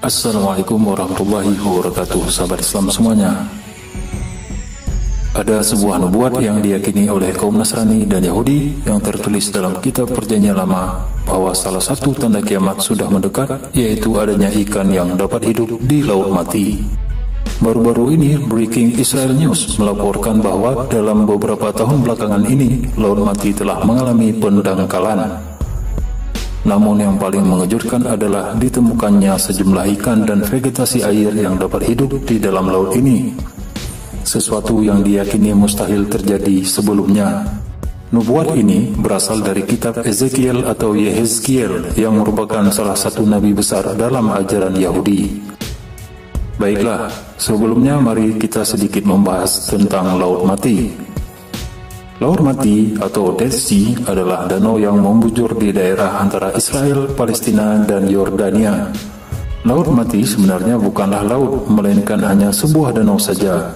Assalamualaikum warahmatullahi wabarakatuh, sahabat Islam semuanya. Ada sebuah nubuat yang diyakini oleh kaum Nasrani dan Yahudi yang tertulis dalam kitab Perjanjian Lama bahwa salah satu tanda kiamat sudah mendekat, yaitu adanya ikan yang dapat hidup di laut mati. Baru-baru ini Breaking Israel News melaporkan bahwa dalam beberapa tahun belakangan ini laut mati telah mengalami pendangkalan. Namun yang paling mengejutkan adalah ditemukannya sejumlah ikan dan vegetasi air yang dapat hidup di dalam laut ini. Sesuatu yang diyakini mustahil terjadi sebelumnya. Nubuat ini berasal dari kitab Ezekiel atau Yehezkiel yang merupakan salah satu nabi besar dalam ajaran Yahudi. Baiklah, sebelumnya mari kita sedikit membahas tentang laut mati. Laut Mati atau Dead Sea adalah danau yang membujur di daerah antara Israel, Palestina, dan Yordania. Laut Mati sebenarnya bukanlah laut, melainkan hanya sebuah danau saja.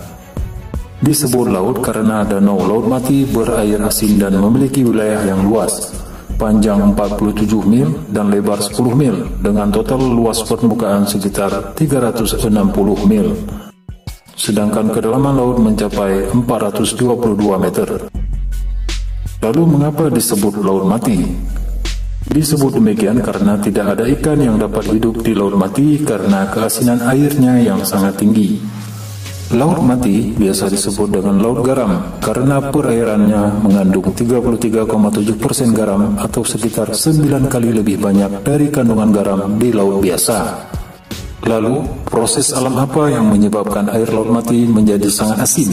Disebut laut karena danau Laut Mati berair asin dan memiliki wilayah yang luas, panjang 47 mil dan lebar 10 mil, dengan total luas permukaan sekitar 360 mil. Sedangkan kedalaman laut mencapai 422 meter. Lalu mengapa disebut laut mati? Disebut demikian karena tidak ada ikan yang dapat hidup di laut mati karena keasinan airnya yang sangat tinggi. Laut mati biasa disebut dengan laut garam karena perairannya mengandung 33,7% garam atau sekitar 9 kali lebih banyak dari kandungan garam di laut biasa. Lalu, proses alam apa yang menyebabkan air laut mati menjadi sangat asin?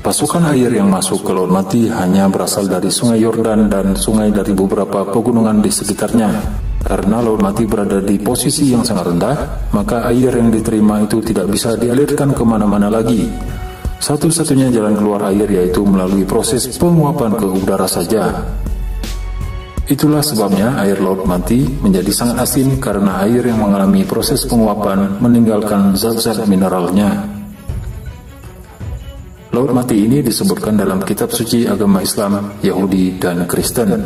Pasukan air yang masuk ke Laut Mati hanya berasal dari Sungai Yordan dan sungai dari beberapa pegunungan di sekitarnya. Karena Laut Mati berada di posisi yang sangat rendah, maka air yang diterima itu tidak bisa dialirkan kemana-mana lagi. Satu-satunya jalan keluar air yaitu melalui proses penguapan ke udara saja. Itulah sebabnya air Laut Mati menjadi sangat asin karena air yang mengalami proses penguapan meninggalkan zat-zat mineralnya. Laut Mati ini disebutkan dalam kitab suci agama Islam, Yahudi, dan Kristen.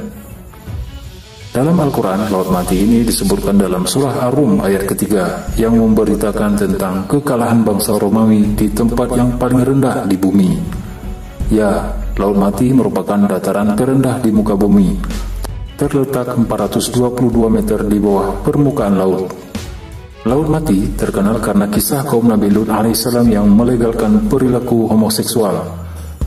Dalam Al-Quran, Laut Mati ini disebutkan dalam surah Ar-Rum ayat ketiga yang memberitakan tentang kekalahan bangsa Romawi di tempat yang paling rendah di bumi. Ya, Laut Mati merupakan dataran terendah di muka bumi, terletak 422 meter di bawah permukaan laut. Laut Mati terkenal karena kisah kaum Nabi Lut alaihissalam yang melegalkan perilaku homoseksual.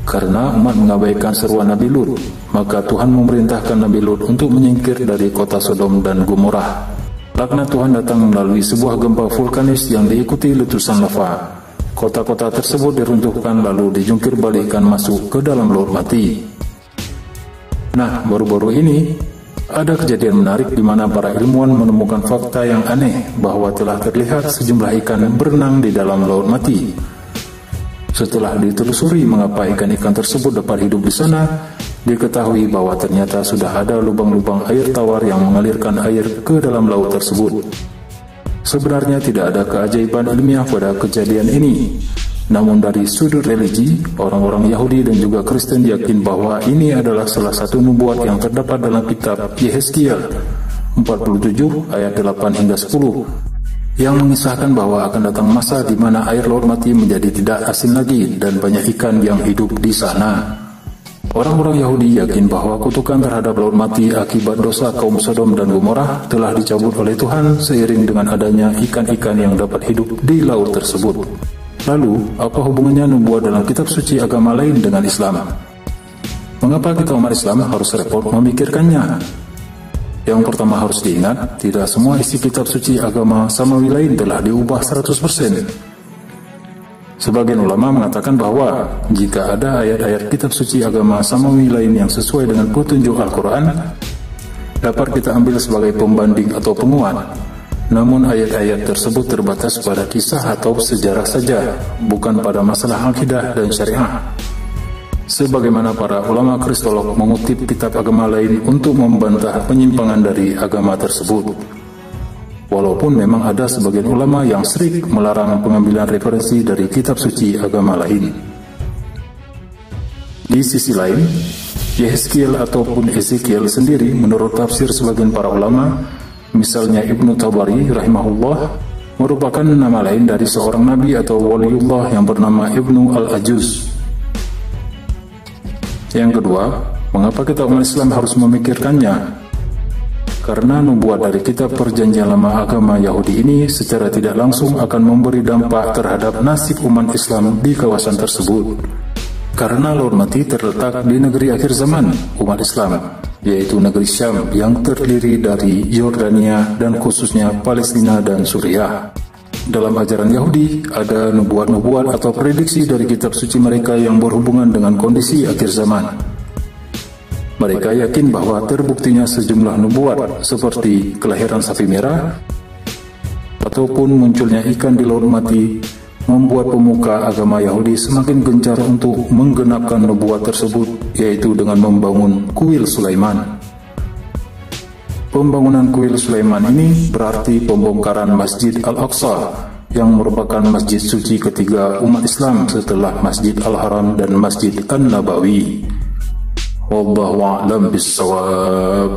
Karena umat mengabaikan seruan Nabi Lut, maka Tuhan memerintahkan Nabi Lut untuk menyingkir dari kota Sodom dan Gomorrah. Laknat Tuhan datang melalui sebuah gempa vulkanis yang diikuti letusan lava. Kota-kota tersebut diruntuhkan lalu dijungkir balikkan masuk ke dalam Laut Mati. Nah, baru-baru ini ada kejadian menarik di mana para ilmuwan menemukan fakta yang aneh bahwa telah terlihat sejumlah ikan berenang di dalam Laut Mati. Setelah ditelusuri mengapa ikan-ikan tersebut dapat hidup di sana, diketahui bahwa ternyata sudah ada lubang-lubang air tawar yang mengalirkan air ke dalam laut tersebut. Sebenarnya tidak ada keajaiban ilmiah pada kejadian ini. Namun dari sudut religi, orang-orang Yahudi dan juga Kristen yakin bahwa ini adalah salah satu nubuat yang terdapat dalam kitab Yehezkiel 47 ayat 8 hingga 10 yang mengisahkan bahwa akan datang masa di mana air Laut Mati menjadi tidak asin lagi dan banyak ikan yang hidup di sana. Orang-orang Yahudi yakin bahwa kutukan terhadap Laut Mati akibat dosa kaum Sodom dan Gomorrah telah dicabut oleh Tuhan seiring dengan adanya ikan-ikan yang dapat hidup di laut tersebut. Lalu, apa hubungannya nubuat dalam kitab suci agama lain dengan Islam? Mengapa kita umat Islam harus repot memikirkannya? Yang pertama harus diingat, tidak semua isi kitab suci agama samawi lain telah diubah 100%. Sebagian ulama mengatakan bahwa jika ada ayat-ayat kitab suci agama samawi lain yang sesuai dengan petunjuk Al-Quran, dapat kita ambil sebagai pembanding atau penguat. Namun ayat-ayat tersebut terbatas pada kisah atau sejarah saja, bukan pada masalah akidah dan syariah. Sebagaimana para ulama kristolog mengutip kitab agama lain untuk membantah penyimpangan dari agama tersebut. Walaupun memang ada sebagian ulama yang strict melarang pengambilan referensi dari kitab suci agama lain. Di sisi lain, Yehezkiel ataupun Ezekiel sendiri menurut tafsir sebagian para ulama misalnya Ibnu Tabari rahimahullah, merupakan nama lain dari seorang nabi atau waliullah yang bernama Ibnu Al-Ajuz. Yang kedua, mengapa kita umat Islam harus memikirkannya? Karena nubuat dari kitab perjanjian lama agama Yahudi ini secara tidak langsung akan memberi dampak terhadap nasib umat Islam di kawasan tersebut. Karena Laut Mati terletak di negeri akhir zaman umat Islam, yaitu negeri Syam yang terdiri dari Yordania dan khususnya Palestina dan Suriah. Dalam ajaran Yahudi, ada nubuat-nubuat atau prediksi dari kitab suci mereka yang berhubungan dengan kondisi akhir zaman. Mereka yakin bahwa terbuktinya sejumlah nubuat seperti kelahiran sapi merah ataupun munculnya ikan di Laut Mati membuat pemuka agama Yahudi semakin gencar untuk menggenapkan nubuat tersebut, yaitu dengan membangun kuil Sulaiman. Pembangunan kuil Sulaiman ini berarti pembongkaran Masjid Al-Aqsa yang merupakan masjid suci ketiga umat Islam setelah Masjid Al-Haram dan Masjid An-Nabawi. Wallahu a'lam bissawab.